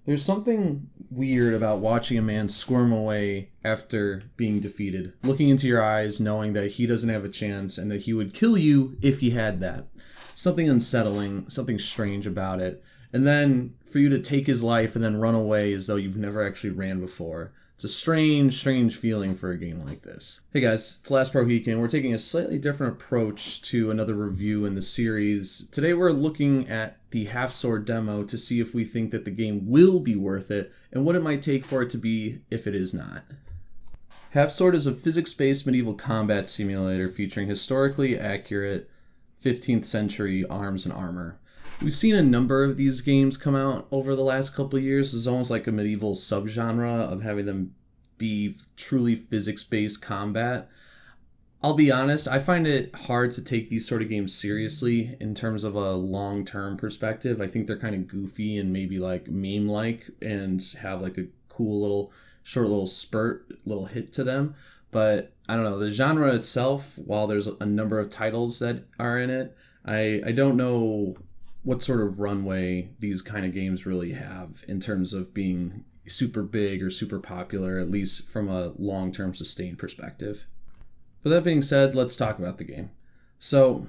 There's something weird about watching a man squirm away after being defeated, looking into your eyes, knowing that he doesn't have a chance and that he would kill you if he had that. Something unsettling, something strange about it. And then for you to take his life and then run away as though you've never actually ran before. It's a strange feeling for a game like this. Hey guys, it's Last Pro Weekend. We're taking a slightly different approach to another review in the series. Today we're looking at the Half Sword demo to see if we think that the game will be worth it and what it might take for it to be if it is not. Half Sword is a physics-based medieval combat simulator featuring historically accurate 15th century arms and armor. We've seen a number of these games come out over the last couple of years. It's almost like a medieval subgenre of having them be truly physics-based combat. I'll be honest, I find it hard to take these sort of games seriously in terms of a long-term perspective. I think they're kind of goofy and maybe like meme-like and have like a cool little, short little spurt, little hit to them. But I don't know, the genre itself, while there's a number of titles that are in it, I don't know what sort of runway these kind of games really have in terms of being super big or super popular, at least from a long-term sustained perspective. With that being said, let's talk about the game. So,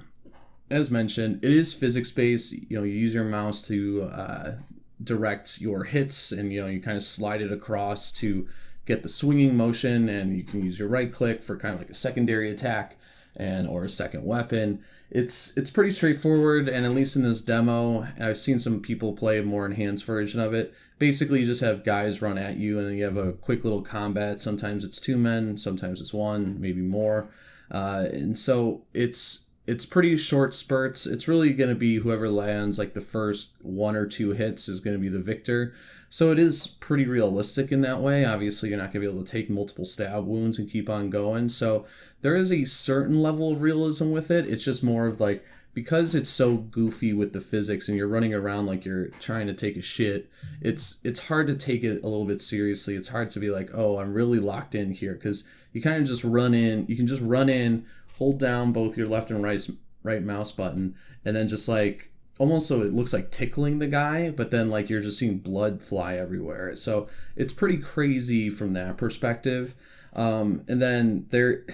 as mentioned, it is physics-based. You use your mouse to direct your hits, and you kind of slide it across to get the swinging motion, and you can use your right click for kind of like a secondary attack or a second weapon. It's pretty straightforward, and at least in this demo, I've seen some people play a more enhanced version of it. Basically, you just have guys run at you, and then you have a quick little combat. Sometimes it's 2 men, sometimes it's 1, maybe more. And so it's pretty short spurts. It's really going to be whoever lands like the first 1 or 2 hits is going to be the victor. So it is pretty realistic in that way. Obviously, you're not going to be able to take multiple stab wounds and keep on going. So there is a certain level of realism with it. It's just more of like, because it's so goofy with the physics and you're running around like you're trying to take a shit, it's hard to take it a little bit seriously. It's hard to be like, oh, I'm really locked in here, because you kind of just run in. You can just run in, hold down both your left and right mouse button, and then just like almost so it looks like tickling the guy, but then like you're just seeing blood fly everywhere. So it's pretty crazy from that perspective. And then there,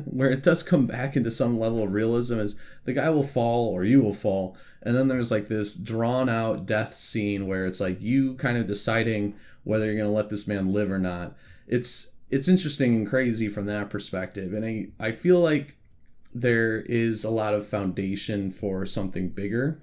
where it does come back into some level of realism is the guy will fall or you will fall. And then there's like this drawn out death scene where it's like you kind of deciding whether you're going to let this man live or not. It's interesting and crazy from that perspective. And I feel like there is a lot of foundation for something bigger.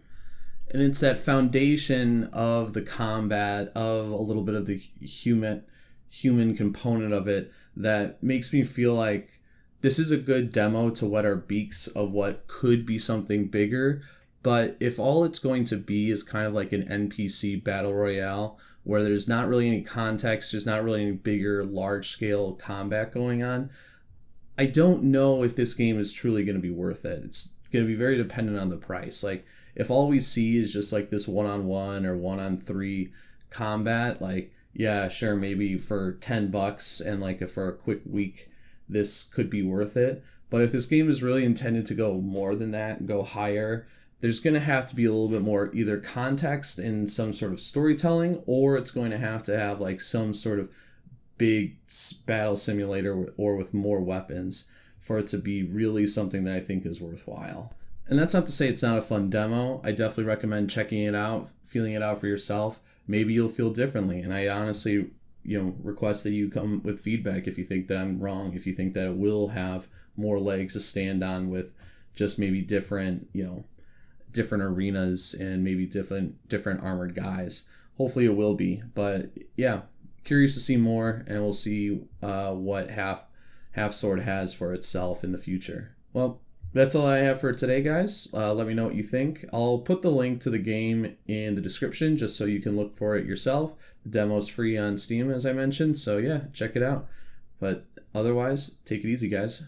And it's that foundation of the combat, of a little bit of the human component of it that makes me feel like this is a good demo to whet our beaks of what could be something bigger. But if all it's going to be is kind of like an NPC battle royale where there's not really any context, there's not really any bigger, large-scale combat going on, I don't know if this game is truly going to be worth it. It's going to be very dependent on the price. Like, if all we see is just like this 1-on-1 or 1-on-3 combat, like, yeah, sure, maybe for $10 and like for a quick week, this could be worth it. But if this game is really intended to go more than that and go higher, there's going to have to be a little bit more either context and some sort of storytelling, or it's going to have like some sort of big battle simulator or with more weapons for it to be really something that I think is worthwhile. And that's not to say it's not a fun demo. I definitely recommend checking it out, feeling it out for yourself. Maybe you'll feel differently. And I honestly, request that you come with feedback if you think that I'm wrong, if you think that it will have more legs to stand on with just maybe different arenas and maybe different armored guys. Hopefully it will be. But yeah, curious to see more, and we'll see what Half Sword has for itself in the future. Well, that's all I have for today, guys. Let me know what you think. I'll put the link to the game in the description just so you can look for it yourself. The demo's free on Steam, as I mentioned, so yeah, check it out. But otherwise, take it easy, guys.